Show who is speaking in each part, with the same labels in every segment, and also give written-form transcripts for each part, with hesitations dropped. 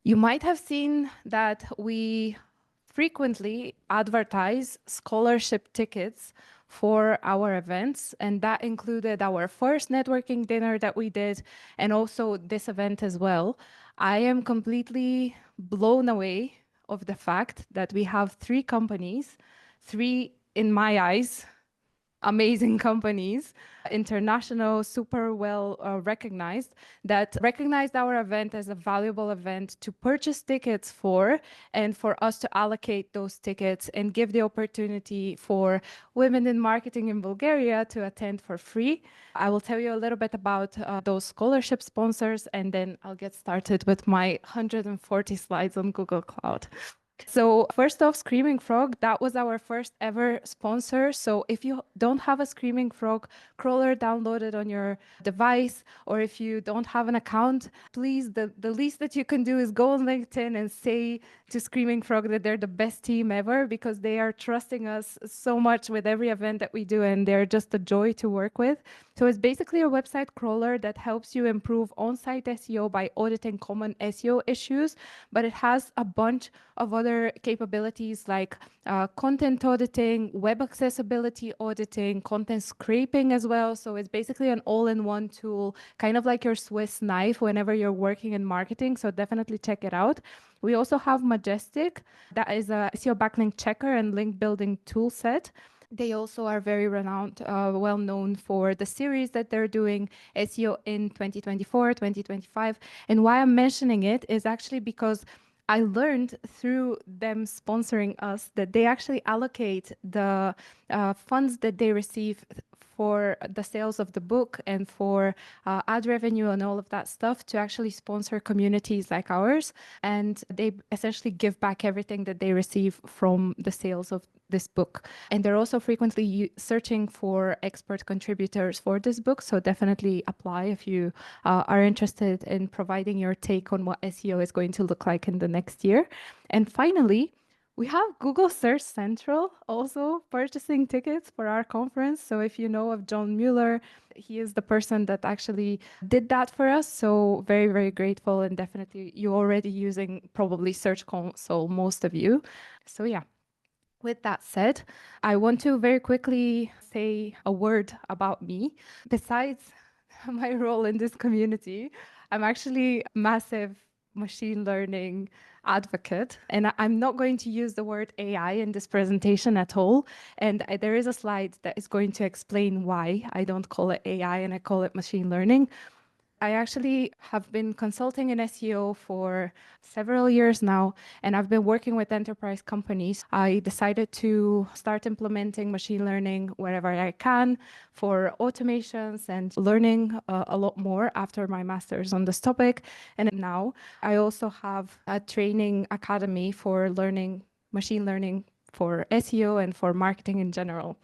Speaker 1: You might have seen that we frequently advertise scholarship tickets for our events, and that included our first networking dinner that we did, and also this event as well. I am completely blown away of the fact that we have three companies, three, in my eyes, amazing companies, international, super well recognized, that recognized our event as a valuable event to purchase tickets for, and for us to allocate those tickets and give the opportunity for women in marketing in Bulgaria to attend for free. I will tell you a little bit about those scholarship sponsors, and then I'll get started with my 140 slides on Google Cloud. So first off, Screaming Frog, that was our first ever sponsor. So if you don't have a Screaming Frog crawler downloaded on your device, or if you don't have an account, please, the least that you can do is go on LinkedIn and say to Screaming Frog that they're the best team ever, because they are trusting us so much with every event that we do, and they're just a joy to work with. So it's basically a website crawler that helps you improve on-site SEO by auditing common SEO issues, but it has a bunch of other capabilities like content auditing, web accessibility auditing, content scraping as well. So it's basically an all-in-one tool, kind of like your Swiss knife whenever you're working in marketing. So definitely check it out. We also have Majestic, that is a SEO backlink checker and link building tool set. They also are very renowned, well known for the series that they're doing, SEO in 2024, 2025. And why I'm mentioning it is actually because I learned through them sponsoring us that they actually allocate the funds that they receive for the sales of the book and for ad revenue and all of that stuff to actually sponsor communities like ours. And they essentially give back everything that they receive from the sales of this book. And they're also frequently searching for expert contributors for this book. So definitely apply if you are interested in providing your take on what SEO is going to look like in the next year. And finally, we have Google Search Central also purchasing tickets for our conference. So if you know of John Mueller, he is the person that actually did that for us. So very, very grateful, and definitely you're already using probably Search Console, most of you. So yeah. With that said, I want to very quickly say a word about me. Besides my role in this community, I'm actually a massive machine learning advocate, and I'm not going to use the word AI in this presentation at all. And there is a slide that is going to explain why I don't call it AI and I call it machine learning. I actually have been consulting in SEO for several years now, and I've been working with enterprise companies. I decided to start implementing machine learning wherever I can for automations and learning a lot more after my master's on this topic. And now I also have a training academy for learning machine learning for SEO and for marketing in general.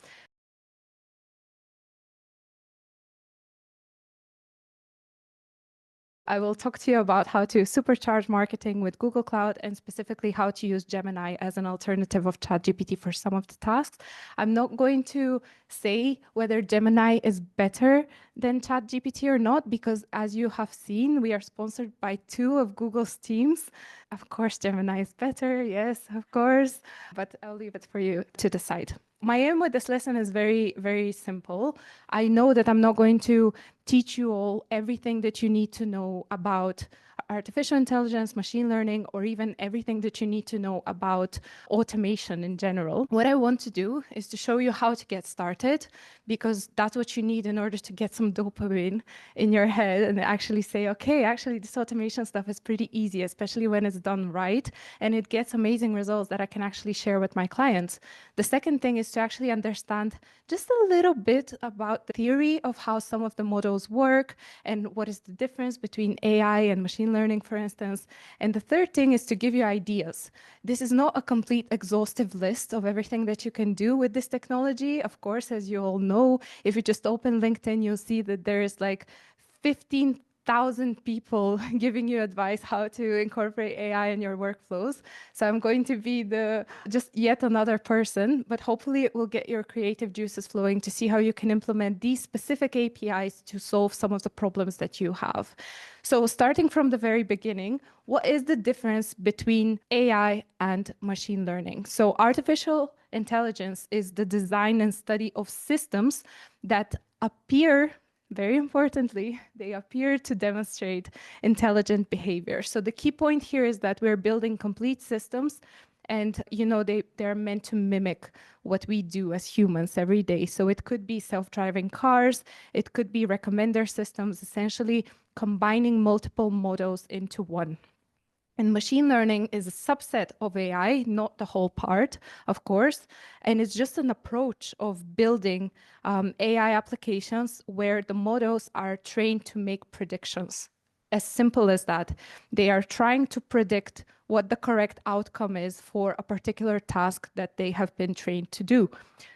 Speaker 1: I will talk to you about how to supercharge marketing with Google Cloud, and specifically how to use Gemini as an alternative of ChatGPT for some of the tasks. I'm not going to say whether Gemini is better than ChatGPT or not, because as you have seen, we are sponsored by two of Google's teams. Of course, Gemini is better. Yes, of course. But I'll leave it for you to decide. My aim with this lesson is very, very simple. I know that I'm not going to teach you all everything that you need to know about artificial intelligence, machine learning, or even everything that you need to know about automation in general. What I want to do is to show you how to get started, because that's what you need in order to get some dopamine in your head and actually say, okay, actually this automation stuff is pretty easy, especially when it's done right, and it gets amazing results that I can actually share with my clients. The second thing is to actually understand just a little bit about the theory of how some of the models work and what is the difference between AI and machine learning, for instance. And the third thing is to give you ideas. This is not a complete exhaustive list of everything that you can do with this technology. Of course, as you all know, if you just open LinkedIn, you'll see that there is like 15 1,000 people giving you advice how to incorporate AI in your workflows. So I'm going to be just yet another person, but hopefully it will get your creative juices flowing to see how you can implement these specific APIs to solve some of the problems that you have. So starting from the very beginning, what is the difference between AI and machine learning? So artificial intelligence is the design and study of systems that appear, very importantly, they appear to demonstrate intelligent behavior. So the key point here is that we're building complete systems, and they're meant to mimic what we do as humans every day. So it could be self-driving cars, it could be recommender systems, essentially combining multiple models into one. And machine learning is a subset of AI, not the whole part, of course. And it's just an approach of building AI applications where the models are trained to make predictions. As simple as that. They are trying to predict what the correct outcome is for a particular task that they have been trained to do.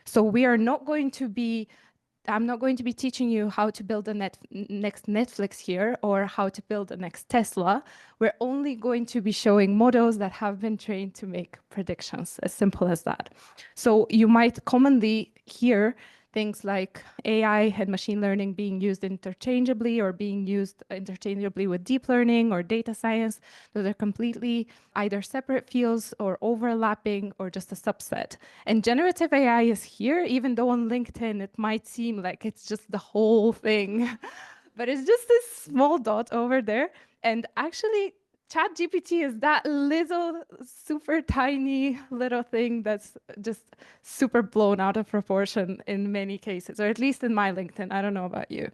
Speaker 1: So I'm not going to be teaching you how to build the next Netflix here or how to build the next Tesla. We're only going to be showing models that have been trained to make predictions, as simple as that. So you might commonly hear things like AI and machine learning being used interchangeably or being used interchangeably with deep learning or data science. Those are completely either separate fields or overlapping or just a subset. And generative AI is here, even though on LinkedIn it might seem like it's just the whole thing, but it's just this small dot over there. And actually, ChatGPT is that little, super tiny little thing that's just super blown out of proportion in many cases, or at least in my LinkedIn. I don't know about you.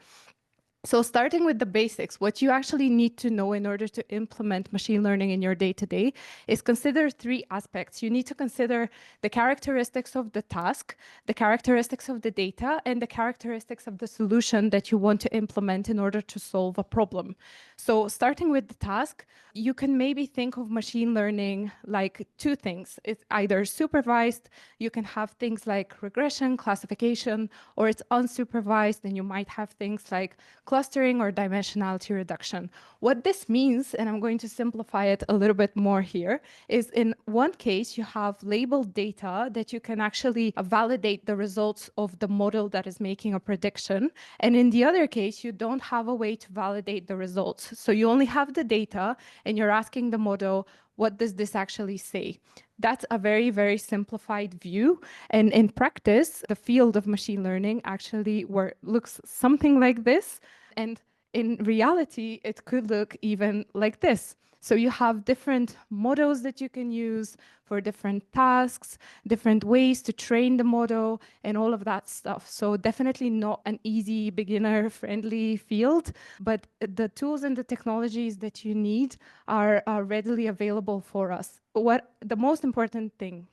Speaker 1: So starting with the basics, what you actually need to know in order to implement machine learning in your day-to-day is consider three aspects. You need to consider the characteristics of the task, the characteristics of the data, and the characteristics of the solution that you want to implement in order to solve a problem. So starting with the task, you can maybe think of machine learning like two things. It's either supervised, you can have things like regression, classification, or it's unsupervised, and you might have things like clustering or dimensionality reduction. What this means, and I'm going to simplify it a little bit more here, is in one case, you have labeled data that you can actually validate the results of the model that is making a prediction. And in the other case, you don't have a way to validate the results. So you only have the data and you're asking the model, what does this actually say? That's a very, very simplified view. And in practice, the field of machine learning actually looks something like this. And in reality, it could look even like this. So you have different models that you can use for different tasks, different ways to train the model, and all of that stuff. So definitely not an easy, beginner-friendly field, but the tools and the technologies that you need are readily available for us. What the most important thing,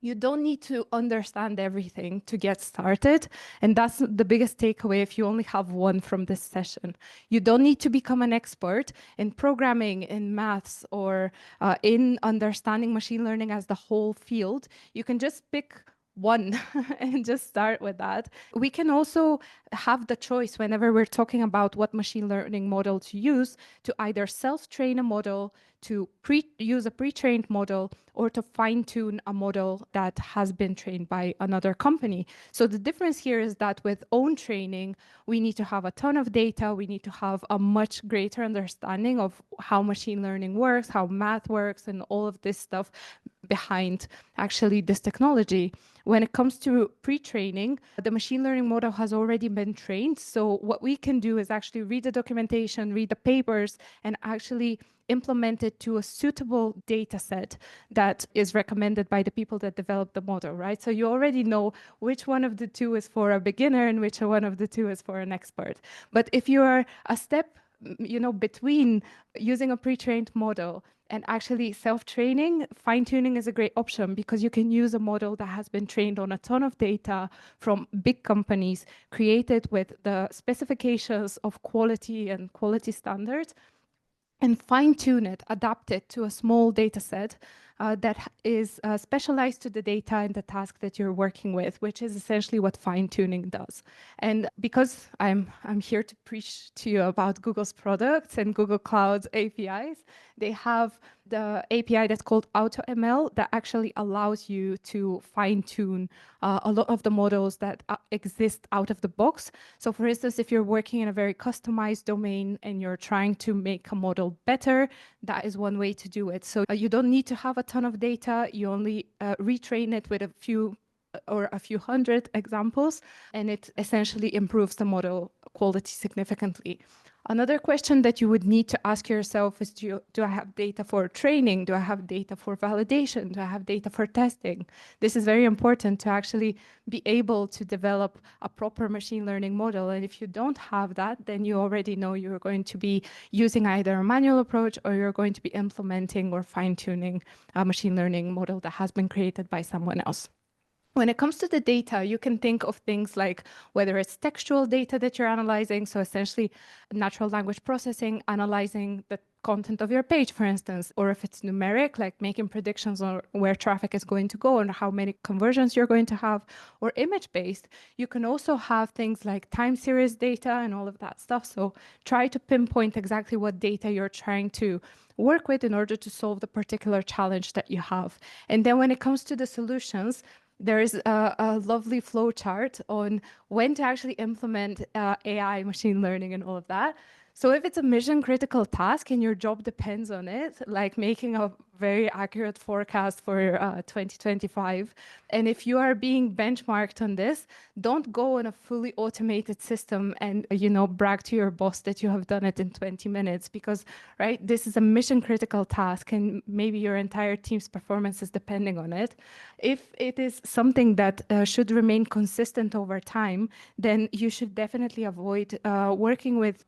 Speaker 1: you don't need to understand everything to get started. And that's the biggest takeaway if you only have one from this session. You don't need to become an expert in programming, in maths, or in understanding machine learning as the whole field. You can just pick one and just start with that. We can also have the choice whenever we're talking about what machine learning model to use to either self-train a model, to use a pre-trained model, or to fine-tune a model that has been trained by another company. So the difference here is that with own training, we need to have a ton of data, we need to have a much greater understanding of how machine learning works, how math works, and all of this stuff behind actually this technology. When it comes to pre-training, the machine learning model has already been trained. So what we can do is actually read the documentation, read the papers, and actually implement it to a suitable data set that is recommended by the people that develop the model, right? So you already know which one of the two is for a beginner and which one of the two is for an expert. But if you are a step, between using a pre-trained model and actually self-training, fine-tuning is a great option because you can use a model that has been trained on a ton of data from big companies, created with the specifications of quality and quality standards, and fine-tune it, adapt it to a small data set that is specialized to the data and the task that you're working with, which is essentially what fine-tuning does. And because I'm here to preach to you about Google's products and Google Cloud's APIs, they have the API that's called AutoML that actually allows you to fine-tune a lot of the models that exist out of the box. So for instance, if you're working in a very customized domain and you're trying to make a model better, that is one way to do it. So you don't need to have a ton of data. You only retrain it with a few or a few hundred examples, and it essentially improves the model quality significantly. Another question that you would need to ask yourself is, do I have data for training? Do I have data for validation? Do I have data for testing? This is very important to actually be able to develop a proper machine learning model. And if you don't have that, then you already know you're going to be using either a manual approach or you're going to be implementing or fine-tuning a machine learning model that has been created by someone else. When it comes to the data, you can think of things like whether it's textual data that you're analyzing, so essentially natural language processing, analyzing the content of your page, for instance, or if it's numeric, like making predictions on where traffic is going to go and how many conversions you're going to have, or image-based, you can also have things like time series data and all of that stuff. So try to pinpoint exactly what data you're trying to work with in order to solve the particular challenge that you have. And then when it comes to the solutions, there is a lovely flow chart on when to actually implement AI, machine learning, and all of that. So if it's a mission critical task and your job depends on it, like making a very accurate forecast for 2025, and if you are being benchmarked on this, don't go on a fully automated system and brag to your boss that you have done it in 20 minutes, because right, this is a mission critical task and maybe your entire team's performance is depending on it. If it is something that should remain consistent over time, then you should definitely avoid working with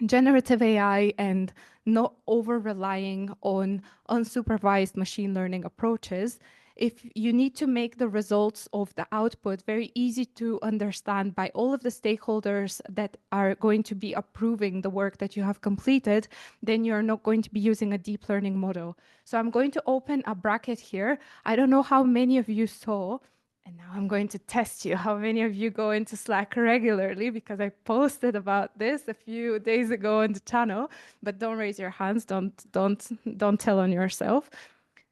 Speaker 1: generative AI and not over-relying on unsupervised machine learning approaches. If you need to make the results of the output very easy to understand by all of the stakeholders that are going to be approving the work that you have completed, then you're not going to be using a deep learning model. So I'm going to open a bracket here. I don't know how many of you saw, and now I'm going to test you. How many of you go into Slack regularly? Because I posted about this a few days ago on the channel, but don't raise your hands. Don't tell on yourself.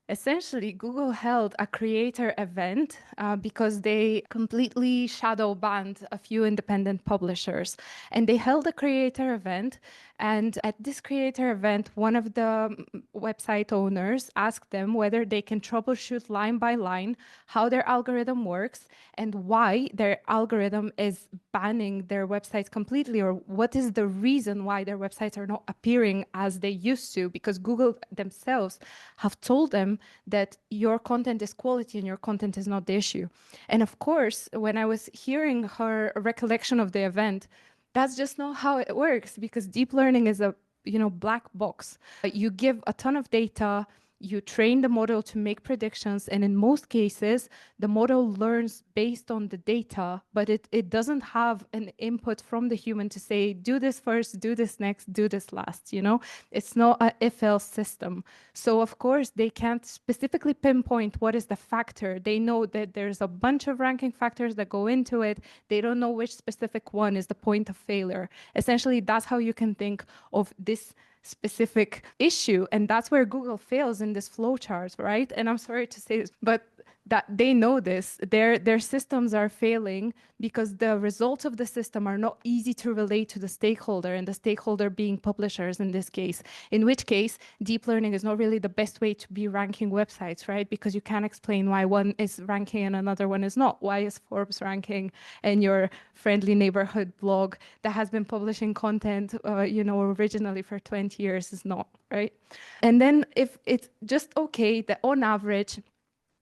Speaker 1: Essentially, Google held a creator event because they completely shadow banned a few independent publishers. And they held a creator event. And at this creator event, one of the website owners asked them whether they can troubleshoot line by line how their algorithm works and why their algorithm is banning their websites completely, or what is the reason why their websites are not appearing as they used to, because Google themselves have told them that your content is quality and your content is not the issue. And of course, when I was hearing her recollection of the event, that's just not how it works, because deep learning is a black box. You give a ton of data, you train the model to make predictions, and in most cases, the model learns based on the data, but it doesn't have an input from the human to say, do this first, do this next, do this last, It's not an if-else system. So of course, they can't specifically pinpoint what is the factor. They know that there's a bunch of ranking factors that go into it. They don't know which specific one is the point of failure. Essentially, that's how you can think of this specific issue, and that's where Google fails in this flowchart, right? And I'm sorry to say this, but that they know this. Their systems are failing because the results of the system are not easy to relate to the stakeholder, and the stakeholder being publishers in this case, in which case deep learning is not really the best way to be ranking websites, right? Because you can't explain why one is ranking and another one is not. Why is Forbes ranking and your friendly neighborhood blog that has been publishing content originally for 20 years is not, right? And then if it's just okay that on average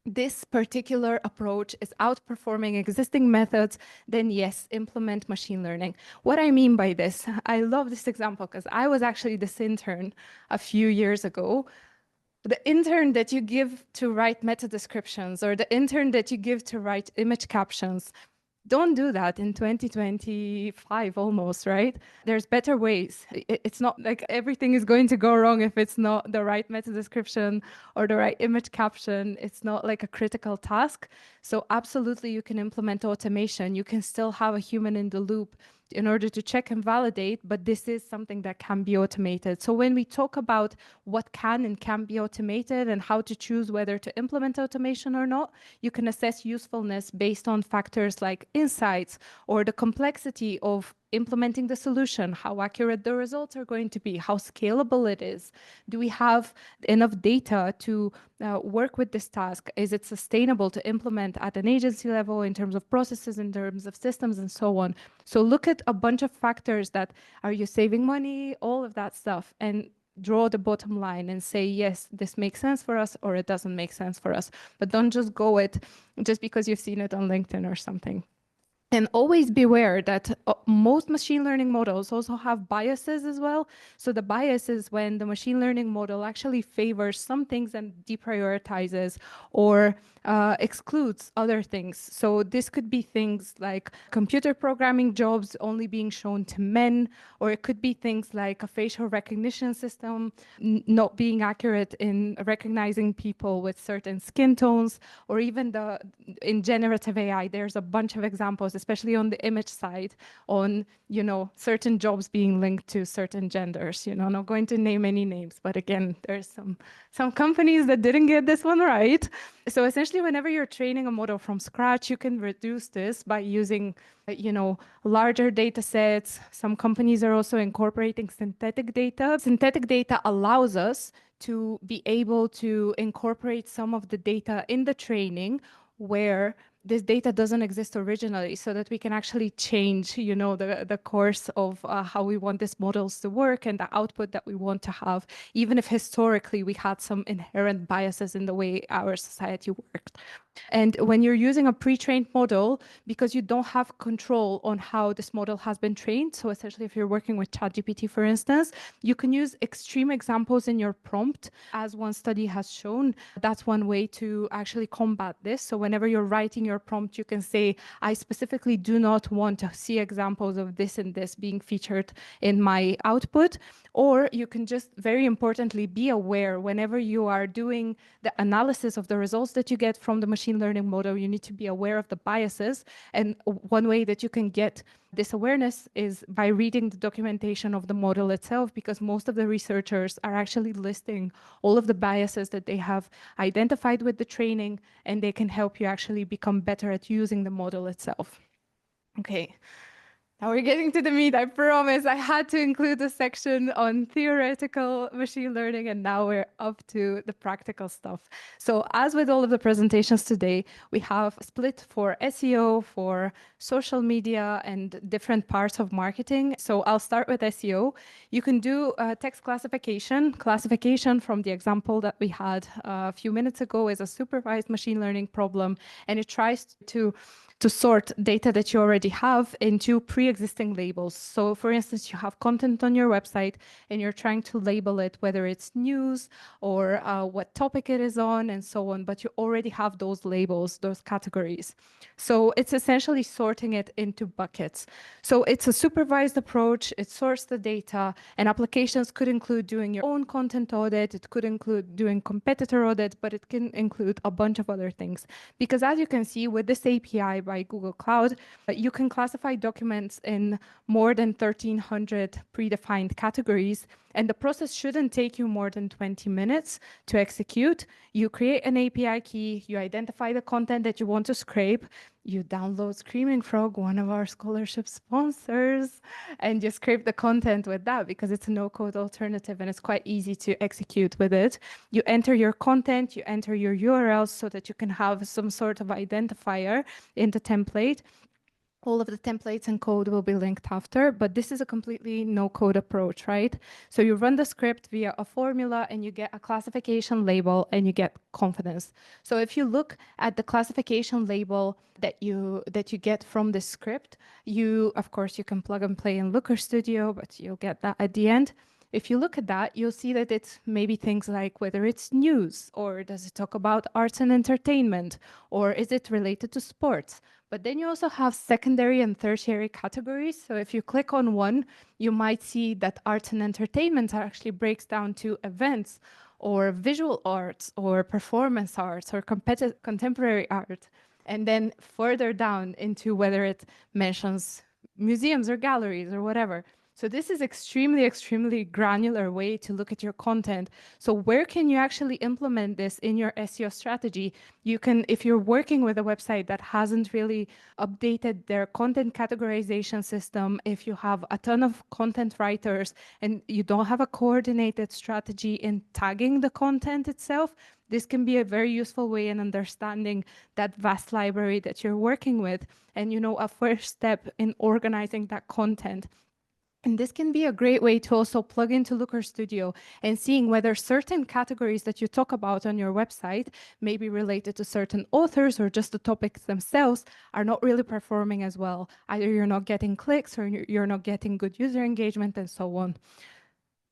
Speaker 1: this particular approach is outperforming existing methods, then yes, implement machine learning. What I mean by this, I love this example because I was actually this intern a few years ago. The intern that you give to write meta descriptions, or the intern that you give to write image captions, Don't do that in 2025 almost, right? There's better ways. It's not like everything is going to go wrong if it's not the right meta description or the right image caption. It's not like a critical task. So absolutely you can implement automation. You can still have a human in the loop in order to check and validate, but this is something that can be automated. So when we talk about what can and can't be automated and how to choose whether to implement automation or not, you can assess usefulness based on factors like insights or the complexity of implementing the solution, how accurate the results are going to be, how scalable it is. Do we have enough data to work with this task? Is it sustainable to implement at an agency level in terms of processes, in terms of systems, and so on? So look at a bunch of factors that are you saving money, all of that stuff, and draw the bottom line and say, yes, this makes sense for us or it doesn't make sense for us. But don't just go it just because you've seen it on LinkedIn or something. And always beware that most machine learning models also have biases as well. So the bias is when the machine learning model actually favors some things and deprioritizes or excludes other things. So this could be things like computer programming jobs only being shown to men, or it could be things like a facial recognition system not being accurate in recognizing people with certain skin tones, or even in generative AI, there's a bunch of examples, especially on the image side, on certain jobs being linked to certain genders. I'm not going to name any names, but again, there's some companies that didn't get this one right. So essentially, whenever you're training a model from scratch, you can reduce this by using larger data sets. Some companies are also incorporating synthetic data. Synthetic data allows us to be able to incorporate some of the data in the training where this data doesn't exist originally, so that we can actually change, the course of how we want these models to work and the output that we want to have, even if historically we had some inherent biases in the way our society worked. And when you're using a pre-trained model, because you don't have control on how this model has been trained, so essentially if you're working with ChatGPT, for instance, you can use extreme examples in your prompt. As one study has shown, that's one way to actually combat this. So whenever you're writing your prompt, you can say, I specifically do not want to see examples of this and this being featured in my output. Or you can just, very importantly, be aware whenever you are doing the analysis of the results that you get from the machine learning model, you need to be aware of the biases. And one way that you can get this awareness is by reading the documentation of the model itself, because most of the researchers are actually listing all of the biases that they have identified with the training, and they can help you actually become better at using the model itself. Okay. Now we're getting to the meat. I promise I had to include a section on theoretical machine learning, and now we're up to the practical stuff. So as with all of the presentations today, we have split for SEO, for social media, and different parts of marketing. So I'll start with SEO. You can do text classification. Classification, from the example that we had a few minutes ago, is a supervised machine learning problem, and it tries to sort data that you already have into pre-existing labels. So for instance, you have content on your website and you're trying to label it, whether it's news or what topic it is on and so on, but you already have those labels, those categories. So it's essentially sorting it into buckets. So it's a supervised approach. It sorts the data, and applications could include doing your own content audit. It could include doing competitor audit, but it can include a bunch of other things. Because as you can see with this API by Google Cloud, you can classify documents in more than 1,300 predefined categories, and the process shouldn't take you more than 20 minutes to execute. You create an API key, you identify the content that you want to scrape, you download Screaming Frog, one of our scholarship sponsors, and you scrape the content with that because it's a no-code alternative and it's quite easy to execute with it. You enter your content, you enter your URLs so that you can have some sort of identifier in the template. All of the templates and code will be linked after, but this is a completely no-code approach, right? So you run the script via a formula and you get a classification label and you get confidence. So if you look at the classification label that you get from the script, of course, you can plug and play in Looker Studio, but you'll get that at the end. If you look at that, you'll see that it's maybe things like whether it's news, or does it talk about arts and entertainment, or is it related to sports? But then you also have secondary and tertiary categories. So if you click on one, you might see that arts and entertainment actually breaks down to events or visual arts or performance arts or contemporary art. And then further down into whether it mentions museums or galleries or whatever. So this is extremely granular way to look at your content. So where can you actually implement this in your SEO strategy? You can, if you're working with a website that hasn't really updated their content categorization system, if you have a ton of content writers and you don't have a coordinated strategy in tagging the content itself, this can be a very useful way in understanding that vast library that you're working with, and a first step in organizing that content. And this can be a great way to also plug into Looker Studio and seeing whether certain categories that you talk about on your website may be related to certain authors or just the topics themselves are not really performing as well. Either you're not getting clicks or you're not getting good user engagement and so on.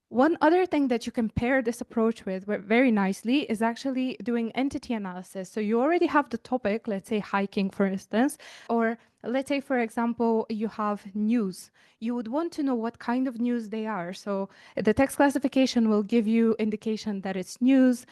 Speaker 1: One other thing that you can pair this approach with very nicely is actually doing entity analysis. So you already have the topic, let's say hiking, for instance, or let's say, for example, you have news. You would want to know what kind of news they are. So the text classification will give you indication that it's news,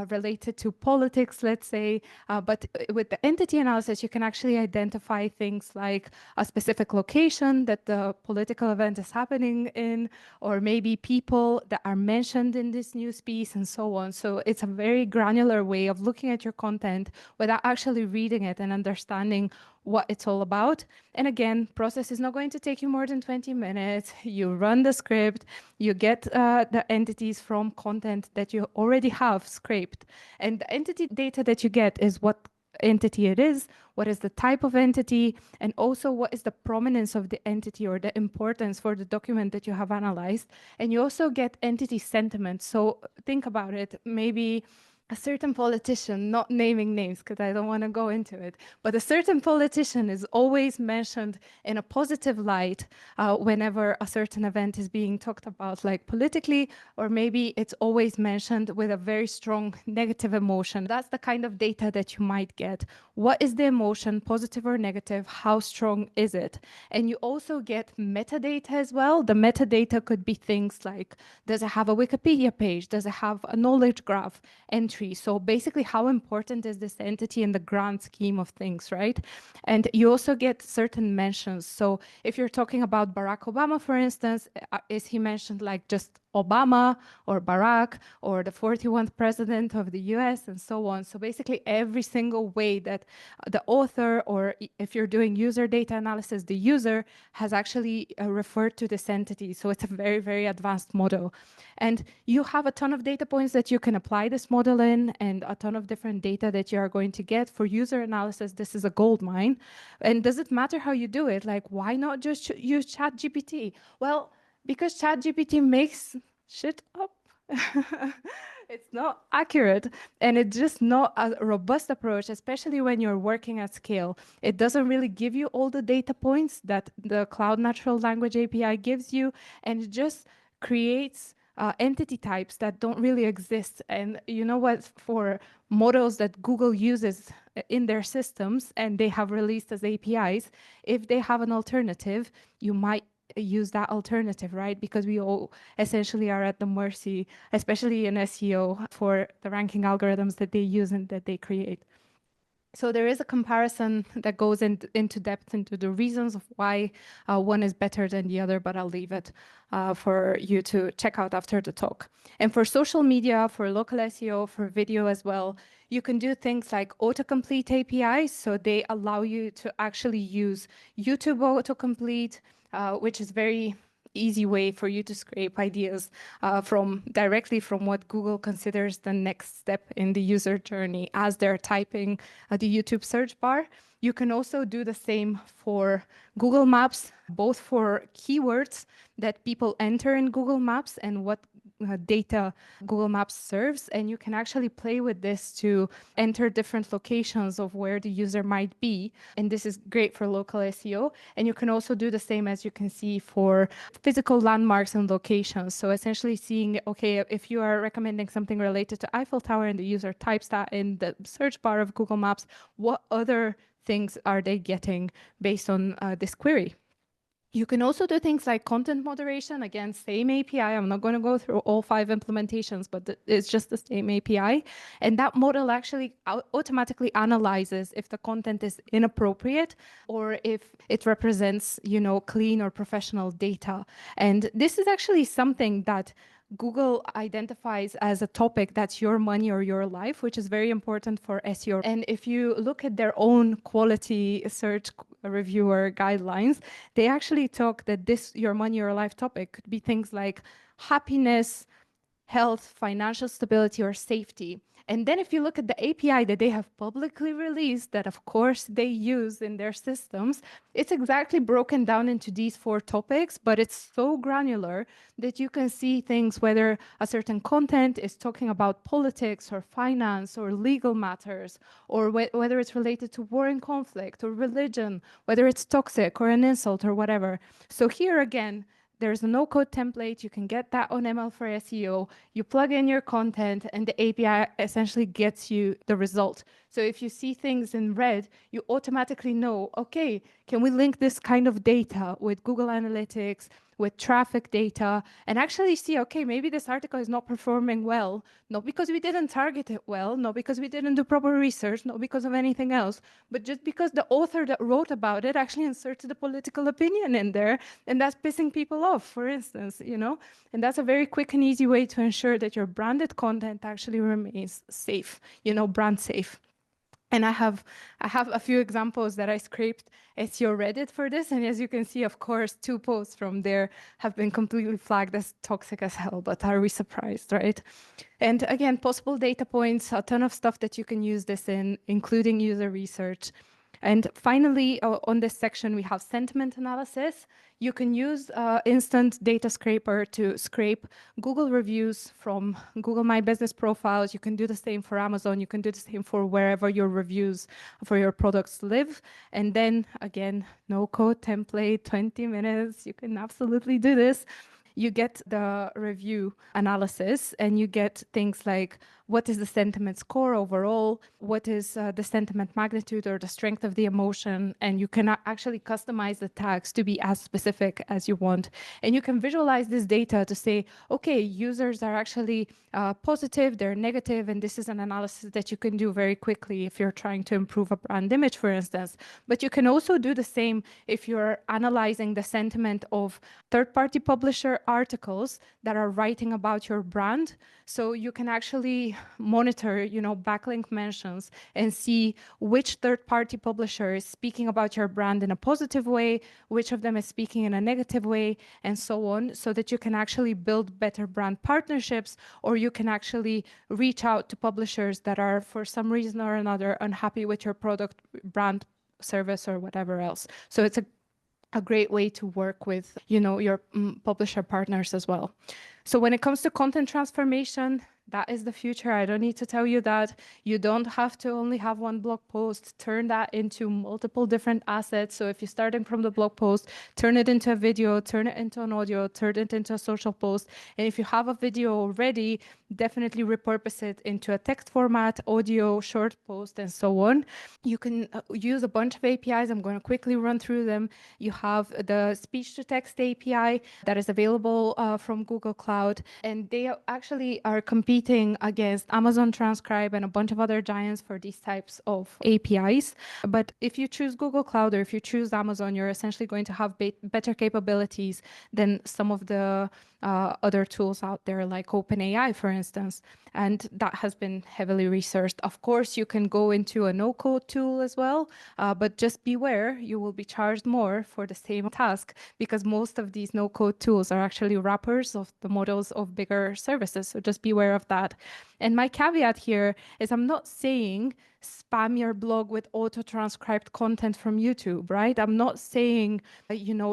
Speaker 1: related to politics, let's say. But with the entity analysis, you can actually identify things like a specific location that the political event is happening in, or maybe people that are mentioned in this news piece and so on. So it's a very granular way of looking at your content without actually reading it and understanding what it's all about. And again, process is not going to take you more than 20 minutes. You run the script, you get the entities from content that you already have scraped. And the entity data that you get is what entity it is, what is the type of entity, and also what is the prominence of the entity or the importance for the document that you have analyzed. And you also get entity sentiment. So think about it, maybe a certain politician, not naming names because I don't want to go into it, but a certain politician is always mentioned in a positive light whenever a certain event is being talked about, like politically, or maybe it's always mentioned with a very strong negative emotion. That's the kind of data that you might get. What is the emotion, positive or negative? How strong is it? And you also get metadata as well. The metadata could be things like, does it have a Wikipedia page? Does it have a knowledge graph entry? So basically, how important is this entity in the grand scheme of things, right? And you also get certain mentions. So if you're talking about Barack Obama, for instance, is he mentioned like just Obama or Barack or the 41st president of the US and so on? So basically every single way that the author, or if you're doing user data analysis, the user has actually referred to this entity. So it's a very advanced model. And you have a ton of data points that you can apply this model in, and a ton of different data that you are going to get. For user analysis, this is a gold mine. And does it matter how you do it? Like, why not just use ChatGPT? Well, because ChatGPT makes shit up. It's not accurate, and it's just not a robust approach, especially when you're working at scale. It doesn't really give you all the data points that the Cloud Natural Language API gives you, and it just creates entity types that don't really exist. And you know what? For models that Google uses in their systems and they have released as APIs, if they have an alternative, you might use that alternative, right? Because we all essentially are at the mercy, especially in SEO, for the ranking algorithms that they use and that they create. So there is a comparison that goes into depth into the reasons of why one is better than the other, but I'll leave it for you to check out after the talk. And for social media, for local SEO, for video as well, you can do things like autocomplete APIs. So they allow you to actually use YouTube autocomplete, which is very easy way for you to scrape ideas directly from what Google considers the next step in the user journey as they're typing the YouTube search bar. You can also do the same for Google Maps, both for keywords that people enter in Google Maps and what data Google Maps serves. And you can actually play with this to enter different locations of where the user might be. And this is great for local SEO. And you can also do the same, as you can see, for physical landmarks and locations. So essentially seeing, okay, if you are recommending something related to Eiffel Tower and the user types that in the search bar of Google Maps, what other things are they getting based on this query? You can also do things like content moderation. Again, same API. I'm not going to go through all 5 implementations, but it's just the same API. And that model actually automatically analyzes if the content is inappropriate or if it represents, clean or professional data. And this is actually something that Google identifies as a topic that's your money or your life, which is very important for SEO. And if you look at their own quality search reviewer guidelines, they actually talk that this your money or life topic could be things like happiness, health, financial stability, or safety. And then if you look at the API that they have publicly released, that of course they use in their systems, it's exactly broken down into these 4 topics, but it's so granular that you can see things whether a certain content is talking about politics or finance or legal matters, or whether it's related to war and conflict or religion, whether it's toxic or an insult or whatever. So here again, there's a no-code template. You can get that on ML for SEO. You plug in your content, and the API essentially gets you the result. So if you see things in red, you automatically know, okay, can we link this kind of data with Google Analytics, with traffic data, and actually see, okay, maybe this article is not performing well, not because we didn't target it well, not because we didn't do proper research, not because of anything else, but just because the author that wrote about it actually inserted a political opinion in there, and that's pissing people off, for instance, And that's a very quick and easy way to ensure that your branded content actually remains safe, brand safe. And I have a few examples that I scraped SEO Reddit for this. And as you can see, of course, 2 posts from there have been completely flagged as toxic as hell, but are we surprised, right? And again, possible data points, a ton of stuff that you can use this in, including user research. And finally, on this section, we have sentiment analysis. You can use Instant Data Scraper to scrape Google reviews from Google My Business profiles. You can do the same for Amazon. You can do the same for wherever your reviews for your products live. And then again, no code template, 20 minutes. You can absolutely do this. You get the review analysis and you get things like what is the sentiment score overall, what is the sentiment magnitude or the strength of the emotion, and you can actually customize the tags to be as specific as you want. And you can visualize this data to say, okay, users are actually positive, they're negative, and this is an analysis that you can do very quickly if you're trying to improve a brand image, for instance. But you can also do the same if you're analyzing the sentiment of third-party publisher articles that are writing about your brand. So you can actually monitor, backlink mentions and see which third-party publisher is speaking about your brand in a positive way, which of them is speaking in a negative way, and so on, so that you can actually build better brand partnerships, or you can actually reach out to publishers that are, for some reason or another, unhappy with your product, brand, service, or whatever else. So it's a great way to work with, your publisher partners as well. So when it comes to content transformation, that is the future. I don't need to tell you that. You don't have to only have one blog post. Turn that into multiple different assets. So if you're starting from the blog post, turn it into a video, turn it into an audio, turn it into a social post. And if you have a video already, definitely repurpose it into a text format, audio, short post, and so on. You can use a bunch of APIs. I'm going to quickly run through them. You have the speech-to-text API that is available from Google Cloud, and they actually are competing against Amazon Transcribe and a bunch of other giants for these types of APIs. But if you choose Google Cloud or if you choose Amazon, you're essentially going to have better capabilities than some of the other tools out there like OpenAI, for instance. And that has been heavily researched. Of course, you can go into a no-code tool as well, but just beware, you will be charged more for the same task because most of these no-code tools are actually wrappers of the models of bigger services. So just beware of that. And my caveat here is I'm not saying spam your blog with auto-transcribed content from YouTube, right? I'm not saying,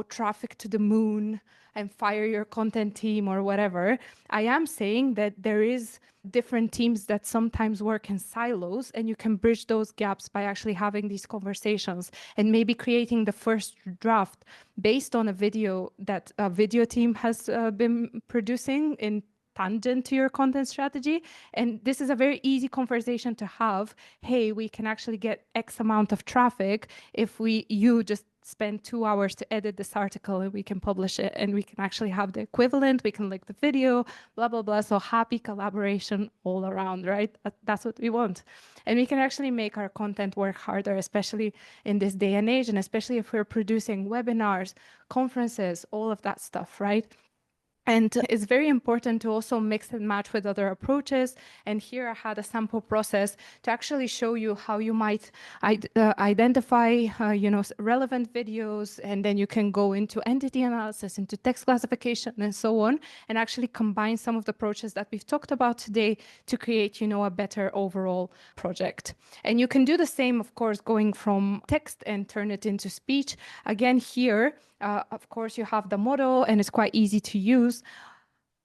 Speaker 1: traffic to the moon and fire your content team or whatever. I am saying that there is different teams that sometimes work in silos, and you can bridge those gaps by actually having these conversations and maybe creating the first draft based on a video that a video team has been producing in tangent to your content strategy. And this is a very easy conversation to have. Hey, we can actually get X amount of traffic if you just spend 2 hours to edit this article, and we can publish it, and we can actually have the equivalent. We can link the video, blah, blah, blah. So happy collaboration all around, right? That's what we want. And we can actually make our content work harder, especially in this day and age, and especially if we're producing webinars, conferences, all of that stuff, right? And it's very important to also mix and match with other approaches. And here I had a sample process to actually show you how you might identify, relevant videos, and then you can go into entity analysis, into text classification, and so on, and actually combine some of the approaches that we've talked about today to create, a better overall project. And you can do the same, of course, going from text and turn it into speech. Again, here, of course, you have the model, and it's quite easy to use.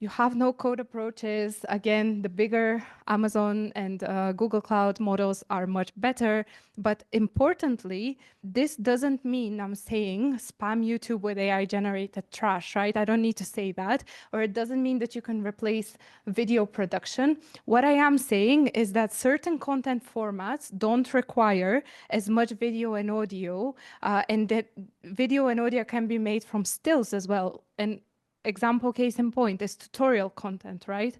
Speaker 1: You have no code approaches. Again, the bigger Amazon and Google Cloud models are much better. But importantly, this doesn't mean I'm saying spam YouTube with AI generated trash, right? I don't need to say that. Or it doesn't mean that you can replace video production. What I am saying is that certain content formats don't require as much video and audio, and that video and audio can be made from stills as well. And example case in point is tutorial content, right?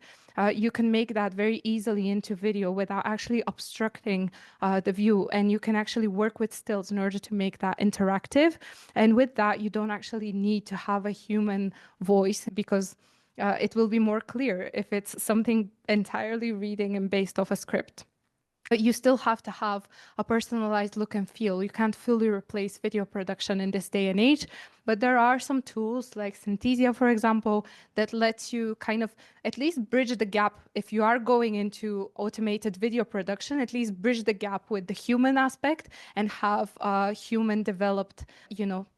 Speaker 1: You can make that very easily into video without actually obstructing the view, and you can actually work with stills in order to make that interactive. And with that, you don't actually need to have a human voice, because it will be more clear if it's something entirely reading and based off a script. But you still have to have a personalized look and feel. You can't fully replace video production in this day and age, but there are some tools like Synthesia, for example, that lets you kind of at least bridge the gap. If you are going into automated video production, at least bridge the gap with the human aspect and have a human developed,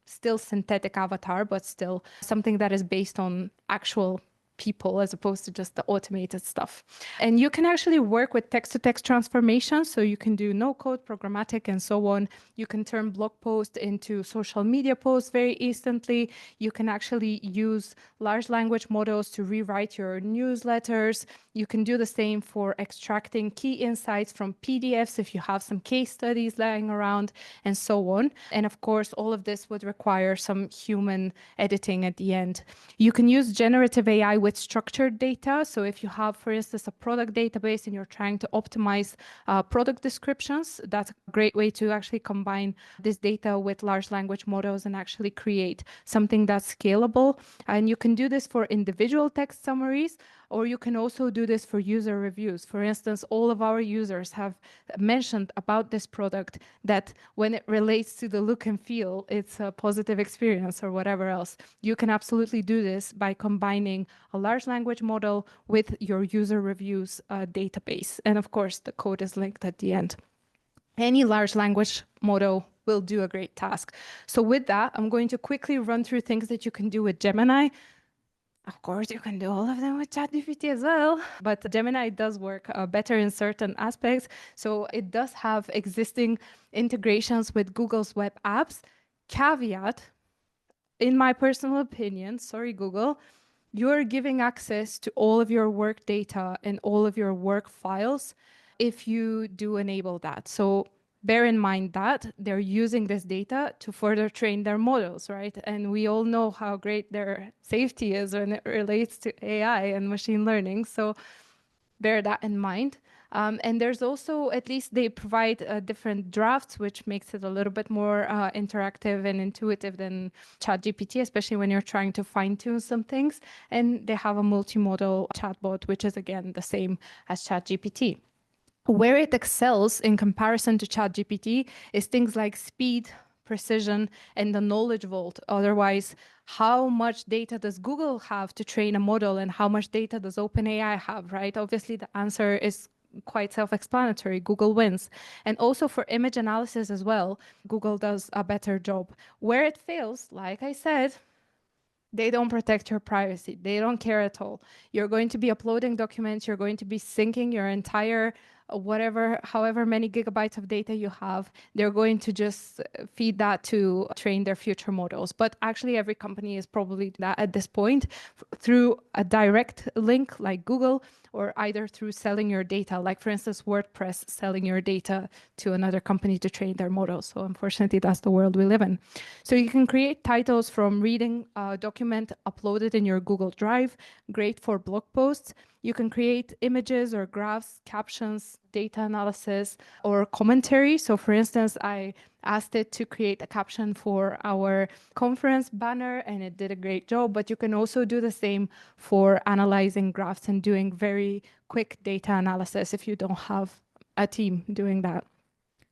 Speaker 1: still synthetic avatar, but still something that is based on actual people as opposed to just the automated stuff. And you can actually work with text-to-text transformation. So you can do no-code, programmatic, and so on. You can turn blog posts into social media posts very instantly. You can actually use large language models to rewrite your newsletters. You can do the same for extracting key insights from PDFs if you have some case studies lying around, and so on. And of course, all of this would require some human editing at the end. You can use generative AI with structured data. So if you have, for instance, a product database and you're trying to optimize product descriptions, that's a great way to actually combine this data with large language models and actually create something that's scalable. And you can do this for individual text summaries, or you can also do this for user reviews. For instance, all of our users have mentioned about this product that when it relates to the look and feel, it's a positive experience or whatever else. You can absolutely do this by combining a large language model with your user reviews database. And of course, the code is linked at the end. Any large language model will do a great task. So with that, I'm going to quickly run through things that you can do with Gemini. Of course, you can do all of them with ChatGPT as well, but Gemini does work better in certain aspects. So it does have existing integrations with Google's web apps. Caveat, in my personal opinion, sorry, Google, you're giving access to all of your work data and all of your work files if you do enable that. So bear in mind that they're using this data to further train their models, right? And we all know how great their safety is when it relates to AI and machine learning. So bear that in mind. And there's also, at least they provide different drafts, which makes it a little bit more interactive and intuitive than ChatGPT, especially when you're trying to fine tune some things. And they have a multimodal chatbot, which is again the same as ChatGPT. Where it excels in comparison to ChatGPT is things like speed, precision, and the knowledge vault. Otherwise, how much data does Google have to train a model, and how much data does OpenAI have, right? Obviously, the answer is quite self-explanatory. Google wins. And also for image analysis as well, Google does a better job. Where it fails, like I said, they don't protect your privacy. They don't care at all. You're going to be uploading documents. You're going to be syncing your entire however many gigabytes of data you have. They're going to just feed that to train their future models. But actually, every company is probably that at this point through a direct link like Google, or either through selling your data, like for instance, WordPress selling your data to another company to train their models. So unfortunately, that's the world we live in. So you can create titles from reading a document uploaded in your Google Drive, great for blog posts. You can create images or graphs, captions, data analysis, or commentary. So for instance, I asked it to create a caption for our conference banner, and it did a great job. But you can also do the same for analyzing graphs and doing very quick data analysis if you don't have a team doing that.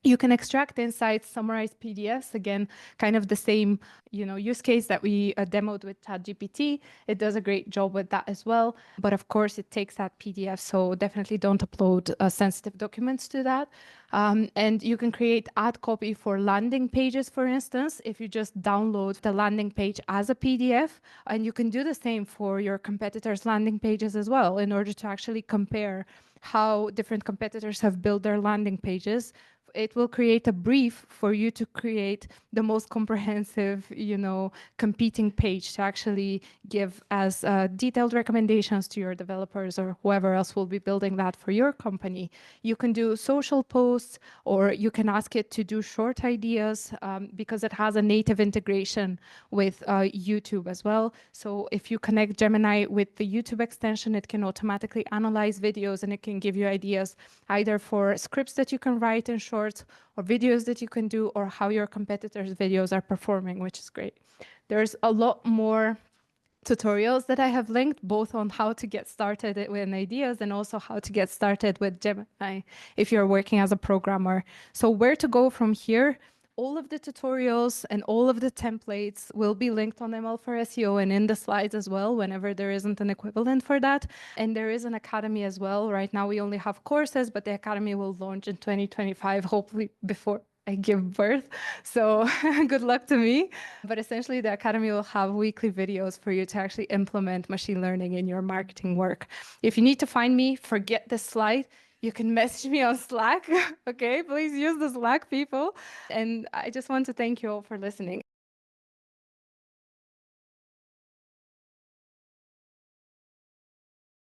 Speaker 1: You can extract insights, summarize PDFs, again, kind of the same, use case that we demoed with ChatGPT. It does a great job with that as well. But of course, it takes that PDF, so definitely don't upload sensitive documents to that. And you can create ad copy for landing pages, for instance, if you just download the landing page as a PDF. And you can do the same for your competitors' landing pages as well, in order to actually compare how different competitors have built their landing pages. It will create a brief for you to create the most comprehensive, competing page to actually give as detailed recommendations to your developers or whoever else will be building that for your company. You can do social posts, or you can ask it to do short ideas because it has a native integration with YouTube as well. So if you connect Gemini with the YouTube extension, it can automatically analyze videos, and it can give you ideas either for scripts that you can write in short, or videos that you can do, or how your competitors' videos are performing, which is great. There's a lot more tutorials that I have linked, both on how to get started with ideas and also how to get started with Gemini if you're working as a programmer. So where to go from here? All of the tutorials and all of the templates will be linked on ML for SEO and in the slides as well, whenever there isn't an equivalent for that. And there is an academy as well. Right now, we only have courses, but the academy will launch in 2025, hopefully before I give birth. So good luck to me. But essentially, the academy will have weekly videos for you to actually implement machine learning in your marketing work. If you need to find me, forget this slide. You can message me on Slack. Okay, please use the Slack, people. And I just want to thank you all for listening.